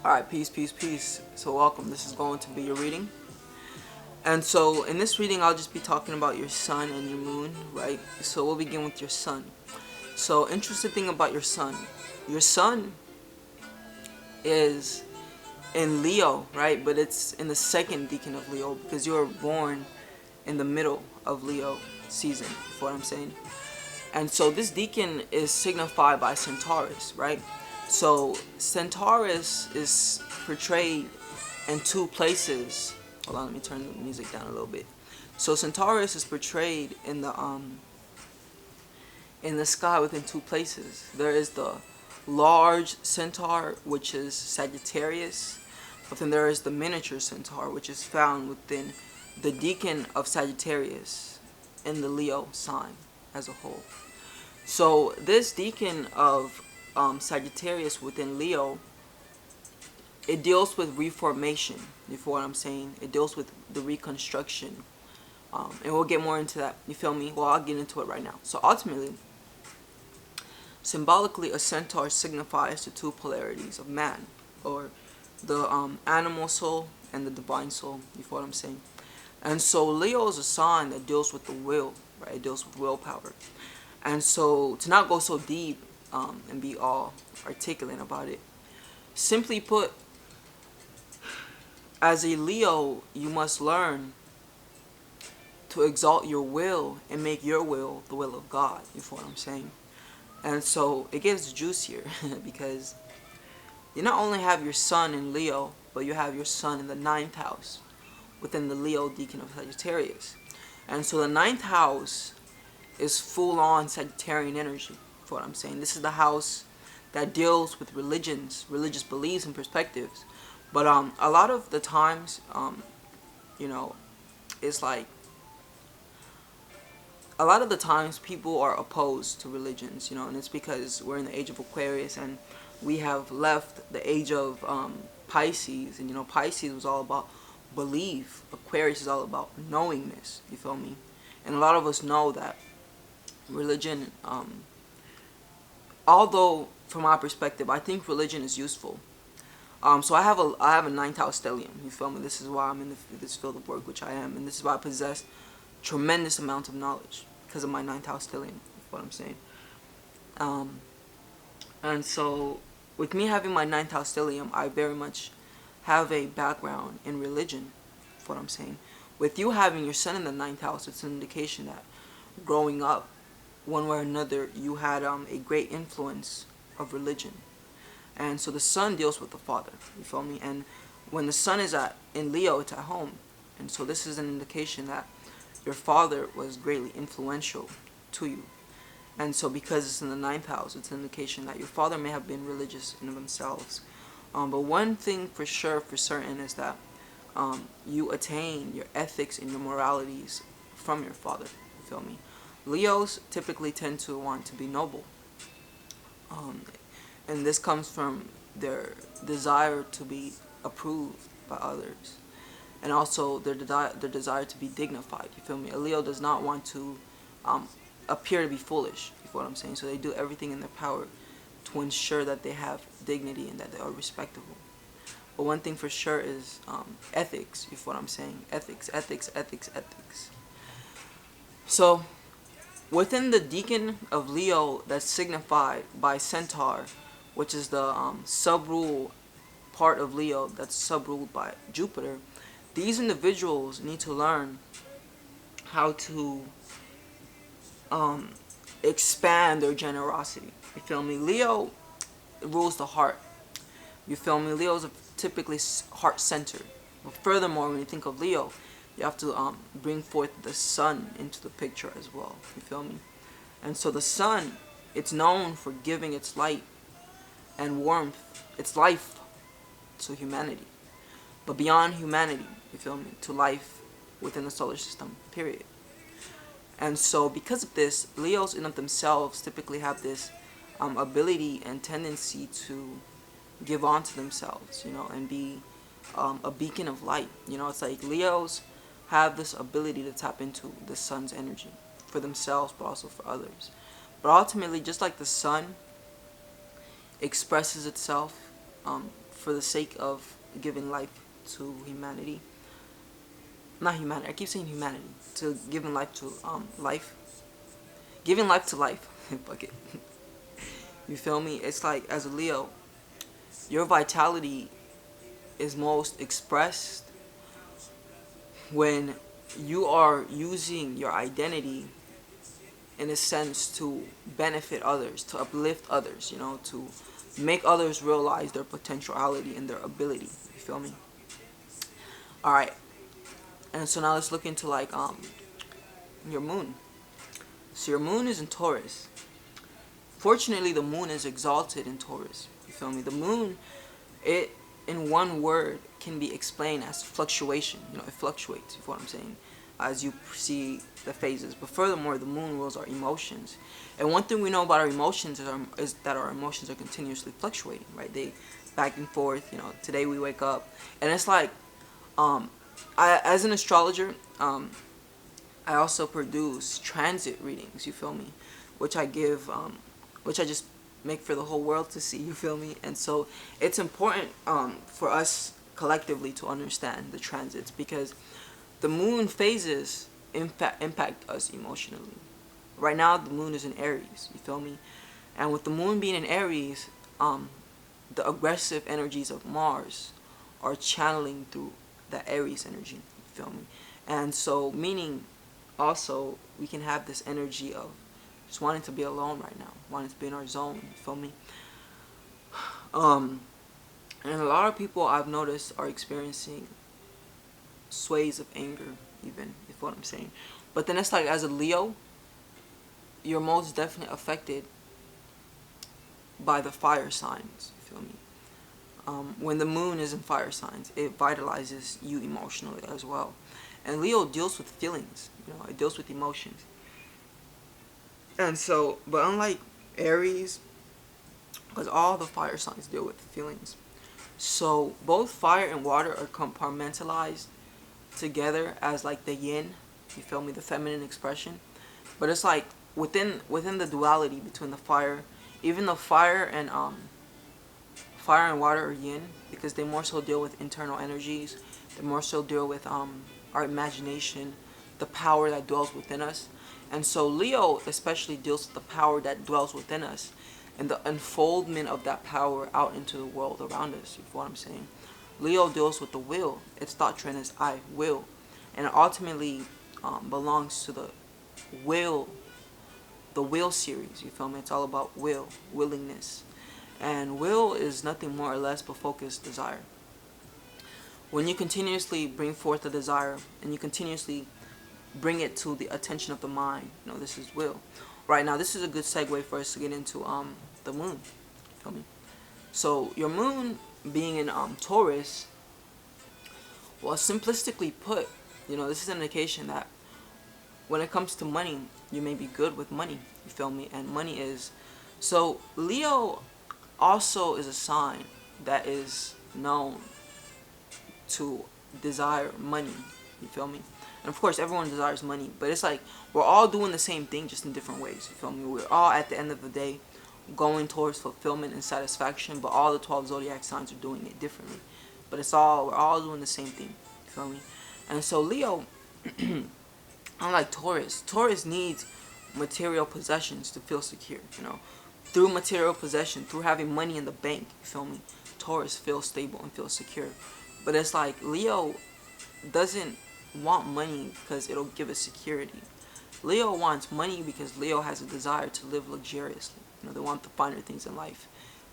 Alright, peace, peace, peace. So welcome. This is going to be your reading. And so in this reading I'll just be talking about your sun and your moon, right? So we'll begin with your sun. So interesting thing about your sun is in Leo, right? But it's in the second decan of Leo because you were born in the middle of Leo season, is what I'm saying. And so this deacon is signified by Centaurus, right? So Centaurus is portrayed in two places. Hold on, let me turn the music down a little bit. So Centaurus is portrayed in the sky within two places. There is the large centaur, which is Sagittarius, but then there is the miniature centaur, which is found within the decan of Sagittarius in the Leo sign as a whole. So this decan of Sagittarius within Leo, it deals with reformation. You feel what I'm saying? It deals with the reconstruction. And we'll get more into that. You feel me? Well, I'll get into it right now. So ultimately, symbolically, a centaur signifies the two polarities of man, or the animal soul and the divine soul. You feel what I'm saying? And so Leo is a sign that deals with the will, right? It deals with willpower. And so to not go so deep and be all articulate about it, simply put, as a Leo, you must learn to exalt your will and make your will the will of God. You feel what I'm saying? And so it gets juicier because you not only have your sun in Leo, but you have your sun in the ninth house within the Leo decan of Sagittarius. And so the ninth house is full-on Sagittarian energy, for what I'm saying. This is the house that deals with religious beliefs and perspectives. But a lot of the times, you know, it's like a lot of the times people are opposed to religions, and it's because we're in the age of Aquarius and we have left the age of Pisces, and Pisces was all about belief. Aquarius is all about knowingness. You feel me? And a lot of us know that religion, although from my perspective, I think religion is useful. So I have a ninth house stellium. You feel me? This is why I'm in this field of work, which I am, and this is why I possess tremendous amounts of knowledge because of my ninth house stellium. That's what I'm saying. And so with me having my ninth house stellium, I very much have a background in religion. That's what I'm saying. With you having your sun in the ninth house, it's an indication that growing up, one way or another, you had a great influence of religion. And so the sun deals with the father. You feel me? And when the sun is in Leo, it's at home. And so this is an indication that your father was greatly influential to you. And so because it's in the ninth house, it's an indication that your father may have been religious in themselves. But one thing for sure, for certain, is that you attain your ethics and your moralities from your father. You feel me? Leos typically tend to want to be noble. And this comes from their desire to be approved by others. And also their desire to be dignified. You feel me? A Leo does not want to appear to be foolish. You feel what I'm saying? So they do everything in their power to ensure that they have dignity and that they are respectable. But one thing for sure is ethics. You feel what I'm saying? Ethics, ethics, ethics, ethics. So within the decan of Leo that's signified by Centaur, which is the sub-rule part of Leo that's sub-ruled by Jupiter, these individuals need to learn how to expand their generosity. You feel me? Leo rules the heart. You feel me? Leo's typically heart-centered. But furthermore, when you think of Leo, you have to bring forth the sun into the picture as well. You feel me? And so the sun, it's known for giving its light and warmth, its life to humanity. But beyond humanity, you feel me, to life within the solar system, period. And so because of this, Leos in of themselves typically have this ability and tendency to give on to themselves, and be a beacon of light. It's like Leos have this ability to tap into the sun's energy for themselves, but also for others. But ultimately, just like the sun expresses itself for the sake of giving life to humanity. Not humanity. I keep saying humanity. To giving life to life. Giving life to life. Fuck it. You feel me? It's like, as a Leo, your vitality is most expressed when you are using your identity in a sense to benefit others, to uplift others, to make others realize their potentiality and their ability. You feel me? All right. And so now let's look into like your moon. So your moon is in Taurus. Fortunately, the moon is exalted in Taurus. You feel me? The moon, it in one word can be explained as fluctuation. It fluctuates. You feel what I'm saying? As you see the phases. But furthermore, the moon rules our emotions. And one thing we know about our emotions is that our emotions are continuously fluctuating, right? They back and forth. Today we wake up, and it's like, as an astrologer, I also produce transit readings. You feel me? Which I give, which I just make for the whole world to see. You feel me? And so it's important for us collectively to understand the transits, because the moon phases impact us emotionally. Right now, the moon is in Aries. You feel me? And with the moon being in Aries, the aggressive energies of Mars are channeling through the Aries energy. You feel me? And so, meaning also, we can have this energy of just wanting to be alone right now, wanting to be in our zone. You feel me? And a lot of people I've noticed are experiencing sways of anger, even, if what I'm saying. But then it's like, as a Leo, you're most definitely affected by the fire signs. You feel me? When the moon is in fire signs, it vitalizes you emotionally as well. And Leo deals with feelings. It deals with emotions. And so, but unlike Aries, because all the fire signs deal with feelings, so both fire and water are compartmentalized together as like the yin. You feel me? The feminine expression. But it's like within the duality between the fire, even though fire and water are yin, because they more so deal with internal energies. They more so deal with our imagination, the power that dwells within us. And so Leo especially deals with the power that dwells within us and the unfoldment of that power out into the world around us. You feel what I'm saying? Leo deals with the will. Its doctrine is I will. And it ultimately belongs to the will series. You feel me? It's all about will, willingness. And will is nothing more or less but focused desire. When you continuously bring forth a desire and you continuously bring it to the attention of the mind, this is will. Right now, this is a good segue for us to get into the moon. You feel me? So your moon being in Taurus, well, simplistically put, this is an indication that when it comes to money, you may be good with money. You feel me? And money is, so Leo also is a sign that is known to desire money. You feel me? And of course, everyone desires money, but it's like we're all doing the same thing, just in different ways. You feel me? We're all, at the end of the day, going towards fulfillment and satisfaction, but all the 12 zodiac signs are doing it differently. But we're all doing the same thing. You feel me? And so Leo, unlike Taurus needs material possessions to feel secure. Through material possession, through having money in the bank. You feel me? Taurus feels stable and feels secure. But it's like Leo doesn't want money because it'll give us security. Leo wants money because Leo has a desire to live luxuriously. They want the finer things in life.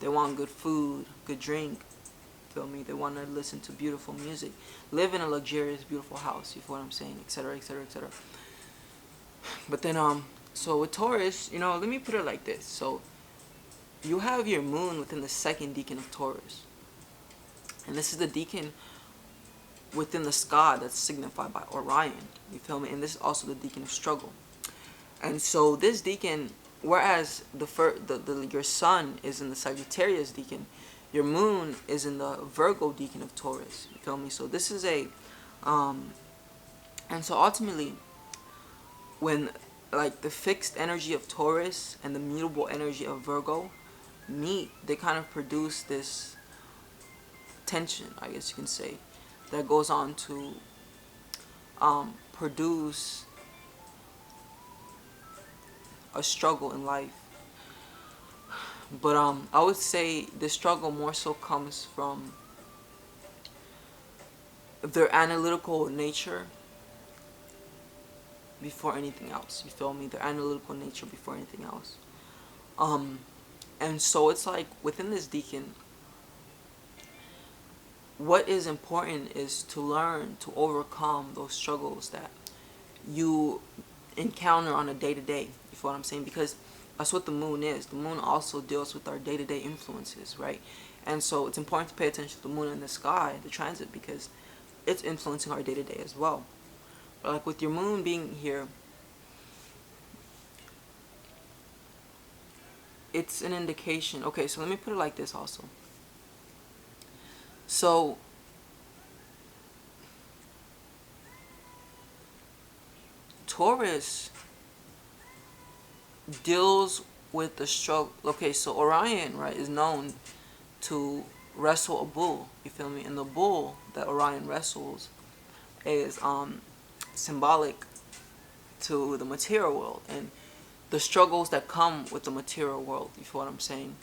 They want good food, good drink. Feel me? They want to listen to beautiful music, live in a luxurious, beautiful house. You feel what I'm saying? Etc. Etc. Etc. But then so with Taurus, let me put it like this. So you have your moon within the second decan of Taurus, and this is the decan within the sky that's signified by Orion. You feel me? And this is also the decan of struggle. And so this decan, whereas your sun is in the Sagittarius decan, your moon is in the Virgo decan of Taurus. You feel me? So this is and so ultimately, when like the fixed energy of Taurus and the mutable energy of Virgo meet, they kind of produce this tension, I guess you can say, that goes on to produce a struggle in life. But I would say the struggle more so comes from their analytical nature before anything else. You feel me? Their analytical nature before anything else. Um, and so it's like within this deacon, what is important is to learn to overcome those struggles that you encounter on a day to day. You feel what I'm saying? Because that's what the moon is. The moon also deals with our day to day influences, right? And so it's important to pay attention to the moon in the sky, the transit, because it's influencing our day to day as well. But like with your moon being here, it's an indication. Okay, so let me put it like this also. So Taurus deals with the struggle. Okay, so Orion, right, is known to wrestle a bull. You feel me? And the bull that Orion wrestles is symbolic to the material world and the struggles that come with the material world. You feel what I'm saying?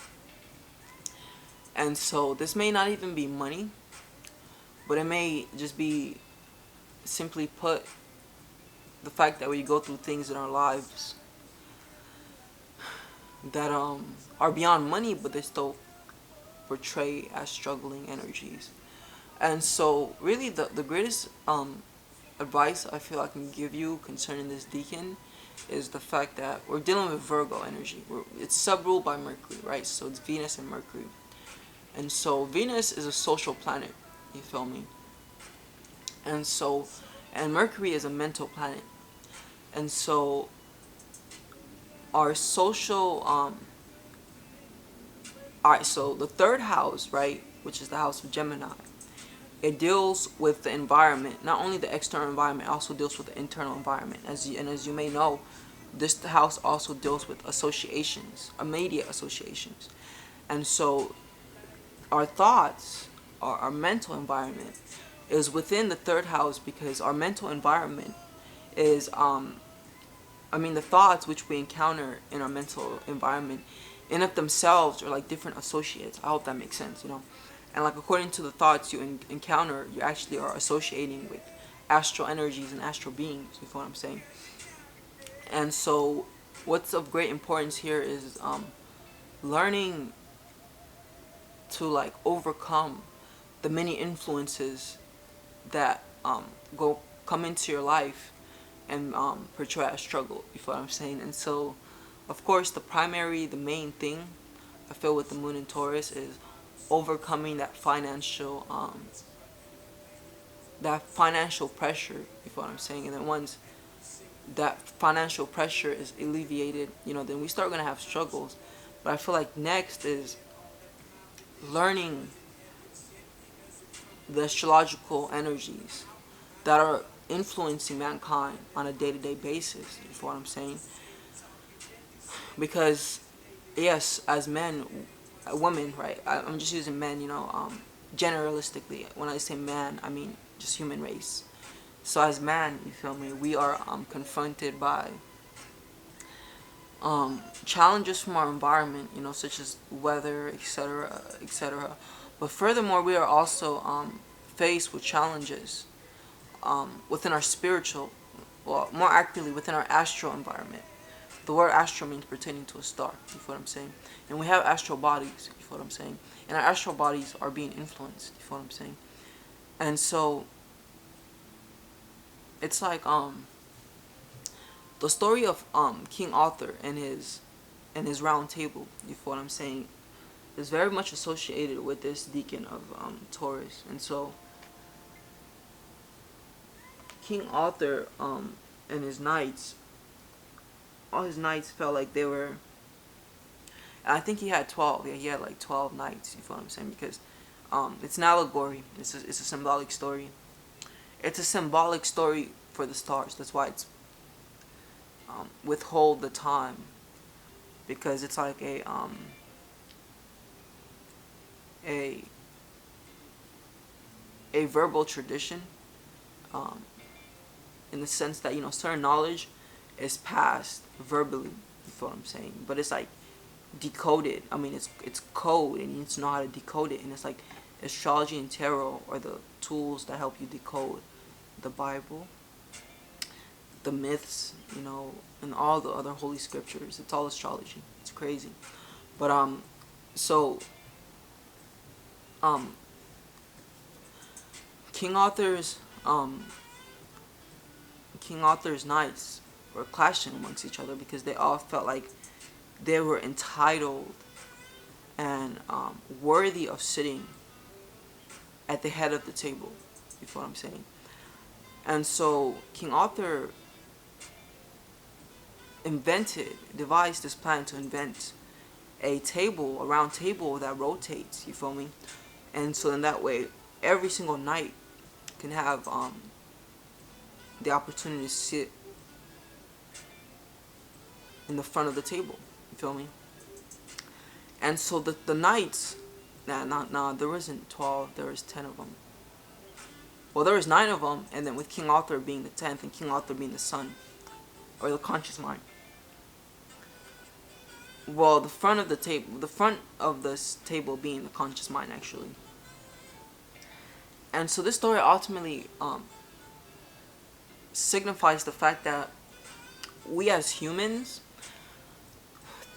And so this may not even be money, but it may just be, simply put, the fact that we go through things in our lives that are beyond money, but they still portray as struggling energies. And so really the greatest advice I feel I can give you concerning this deacon is the fact that we're dealing with Virgo energy. It's sub-ruled by Mercury, right? So it's Venus and Mercury. And so Venus is a social planet, you feel me? And so, and Mercury is a mental planet. And so our social, alright, so the third house, right, which is the house of Gemini, it deals with the environment, not only the external environment, it also deals with the internal environment. As you may know, this house also deals with associations, immediate associations. And so our thoughts, our mental environment is within the third house, because our mental environment is the thoughts which we encounter in our mental environment in of themselves are like different associates. I hope that makes sense, you know. And like according to the thoughts you encounter, you actually are associating with astral energies and astral beings. You feel what I'm saying? And so what's of great importance here is learning to like overcome the many influences that come into your life and portray a struggle. You feel what I'm saying? And so, of course, the main thing I feel with the moon in Taurus is overcoming that financial pressure. You feel what I'm saying? And then once that financial pressure is alleviated, then we start gonna have struggles. But I feel like next is learning the astrological energies that are influencing mankind on a day-to-day basis. You feel what I'm saying? Because yes, as men, women, right? I'm just using men, generalistically. When I say man, I mean just human race. So as man, you feel me? We are confronted by challenges from our environment, such as weather, etc., etc. But furthermore, we are also faced with challenges within our spiritual, well, more accurately, within our astral environment. The word astral means pertaining to a star. You feel what I'm saying? And we have astral bodies. You feel what I'm saying? And our astral bodies are being influenced. You feel what I'm saying? And so it's like the story of King Arthur and his round table. You feel what I'm saying? Is very much associated with this deacon of Taurus. And so King Arthur and his knights, all his knights felt like they were, and I think he had 12. Yeah, he had like 12 knights. You feel what I'm saying? Because it's an allegory. It's a symbolic story. It's a symbolic story for the stars. That's why it's withhold the time, because it's like a a verbal tradition, um, in the sense that, certain knowledge is passed verbally. You feel what I'm saying? But it's like decoded. I mean, it's code, and you need to know how to decode it. And it's like astrology and tarot are the tools that help you decode the Bible, the myths, and all the other holy scriptures. It's all astrology. It's crazy. But so um, King Arthur's knights were clashing amongst each other because they all felt like they were entitled and worthy of sitting at the head of the table. You feel what I'm saying? And so King Arthur devised this plan to invent a round table that rotates. You feel me? And so in that way, every single knight can have the opportunity to sit in the front of the table. You feel me? And so the knights, there wasn't 12, there was 10 of them. Well, there was 9 of them, and then with King Arthur being the 10th, and King Arthur being the sun, or the conscious mind. Well, the front of this table being the conscious mind, actually. And so this story ultimately signifies the fact that we as humans,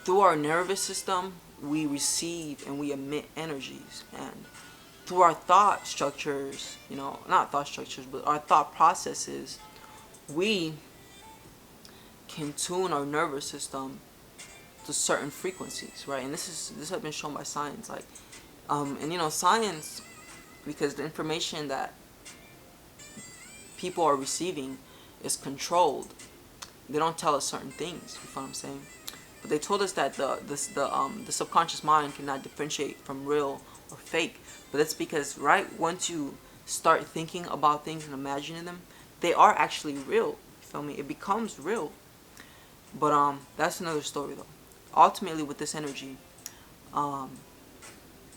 through our nervous system, we receive and we emit energies, and through our thought structures, not thought structures, but our thought processes, we can tune our nervous system to certain frequencies, right? And this has been shown by science, like, and science, because the information that people are receiving is controlled. They don't tell us certain things. You feel what I'm saying? But they told us that the subconscious mind cannot differentiate from real or fake. But that's because, right, once you start thinking about things and imagining them, they are actually real. You feel me? It becomes real. But that's another story though. Ultimately, with this energy,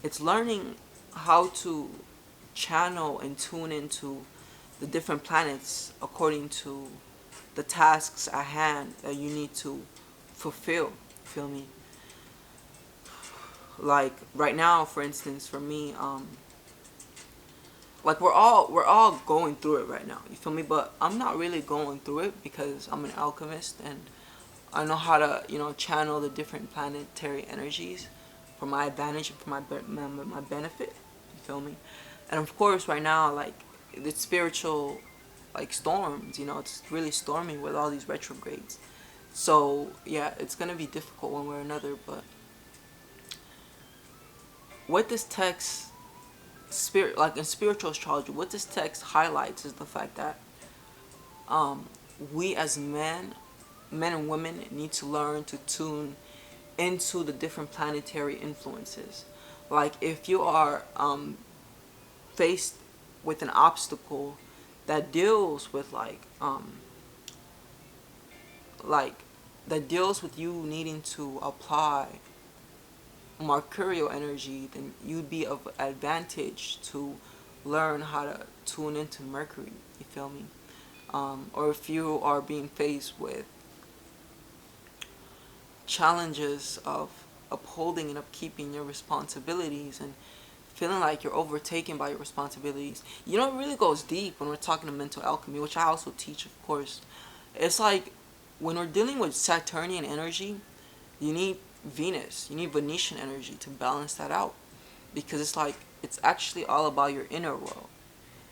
it's learning how to channel and tune into the different planets according to the tasks at hand that you need to fulfill. Feel me? Like right now, for instance, for me, like we're all going through it right now. You feel me? But I'm not really going through it because I'm an alchemist and I know how to channel the different planetary energies for my advantage and for my benefit. You feel me? And of course, right now, like the spiritual, like storms. It's really stormy with all these retrogrades. So yeah, it's gonna be difficult one way or another. But what this text, in spiritual astrology, what this text highlights is the fact that we as men and women need to learn to tune into the different planetary influences. Like if you are faced with an obstacle that deals with that deals with you needing to apply mercurial energy, then you'd be of advantage to learn how to tune into Mercury. You feel me? Or if you are being faced with challenges of upholding and upkeeping your responsibilities and feeling like you're overtaken by your responsibilities. It really goes deep when we're talking to mental alchemy, which I also teach, of course. It's like when we're dealing with Saturnian energy, you need Venus, you need Venetian energy to balance that out, because it's actually all about your inner world.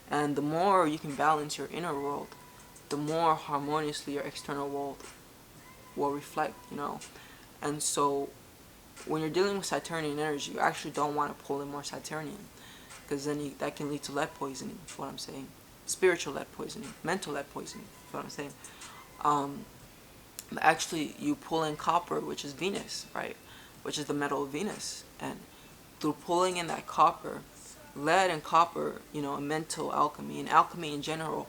And the more you can balance your inner world, the more harmoniously your external world will reflect, And so when you're dealing with Saturnian energy, you actually don't want to pull in more Saturnian, because then that can lead to lead poisoning. That's what I'm saying. Spiritual lead poisoning, mental lead poisoning. That's what I'm saying. Actually, you pull in copper, which is Venus, right? Which is the metal of Venus, and through pulling in that copper, lead and copper, mental alchemy and alchemy in general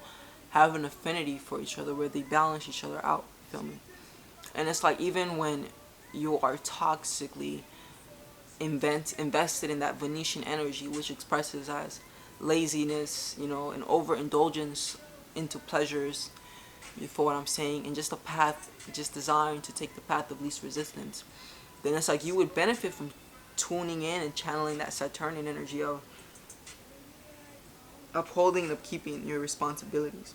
have an affinity for each other where they balance each other out. Feel me? And it's like even when you are toxically invested in that Venetian energy, which expresses as laziness, and overindulgence into pleasures. You feel what I'm saying? And just a path, just desiring to take the path of least resistance. Then it's like you would benefit from tuning in and channeling that Saturnian energy of upholding and keeping your responsibilities.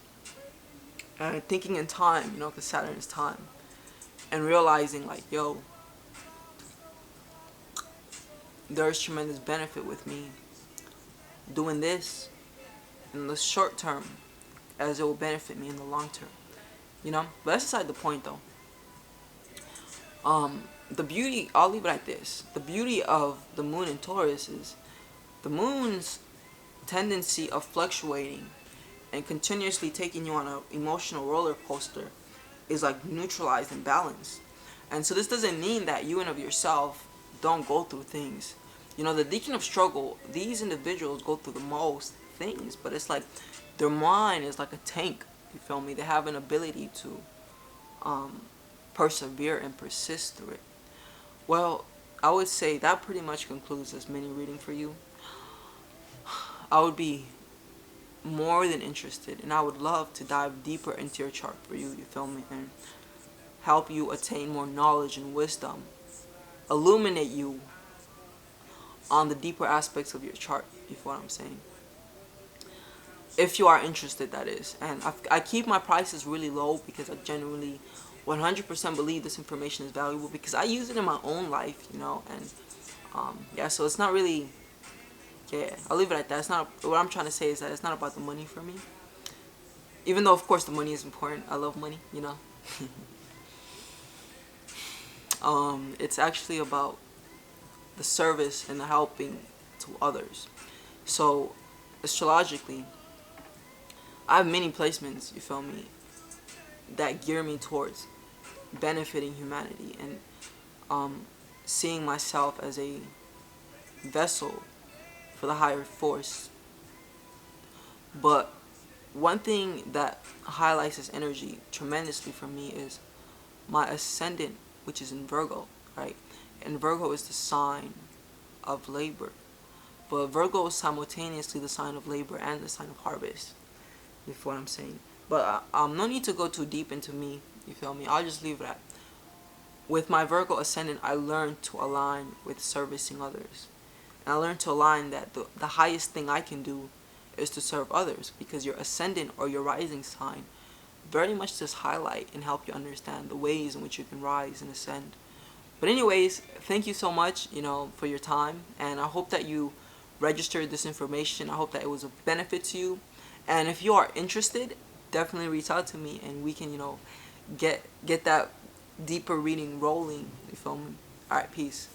And thinking in time, because Saturn is time. And realizing, like, yo, there's tremendous benefit with me doing this in the short term as it will benefit me in the long term. But that's aside the point, though. The beauty, I'll leave it like this. The beauty of the moon in Taurus is the moon's tendency of fluctuating and continuously taking you on an emotional roller coaster is like neutralized and balanced. And so this doesn't mean that you and of yourself don't go through things. The deacon of struggle, these individuals go through the most things, but it's like their mind is like a tank. You feel me? They have an ability to persevere and persist through it. Well, I would say that pretty much concludes this mini reading for you. I would be more than interested, and I would love to dive deeper into your chart for you. You feel me? And help you attain more knowledge and wisdom, illuminate you on the deeper aspects of your chart. You feel what I'm saying? If you are interested, that is. And I keep my prices really low because I genuinely 100% believe this information is valuable because I use it in my own life, and yeah, so it's not really, yeah, I'll leave it at that. It's not, what I'm trying to say is that it's not about the money for me, even though of course the money is important. I love money, it's actually about the service and the helping to others. So astrologically, I have many placements, you feel me, that gear me towards benefiting humanity and seeing myself as a vessel for the higher force. But one thing that highlights this energy tremendously for me is my ascendant, which is in Virgo, right? And Virgo is the sign of labor. But Virgo is simultaneously the sign of labor and the sign of harvest. You feel what I'm saying? But no need to go too deep into me. You feel me? I'll just leave it at. With my Virgo ascendant, I learned to align with servicing others. And I learned to align that the highest thing I can do is to serve others, because your ascendant or your rising sign very much just highlight and help you understand the ways in which you can rise and ascend. But anyways, thank you so much, for your time, and I hope that you registered this information. I hope that it was of benefit to you. And if you are interested, definitely reach out to me and we can, get that deeper reading rolling. You feel me? Alright, peace.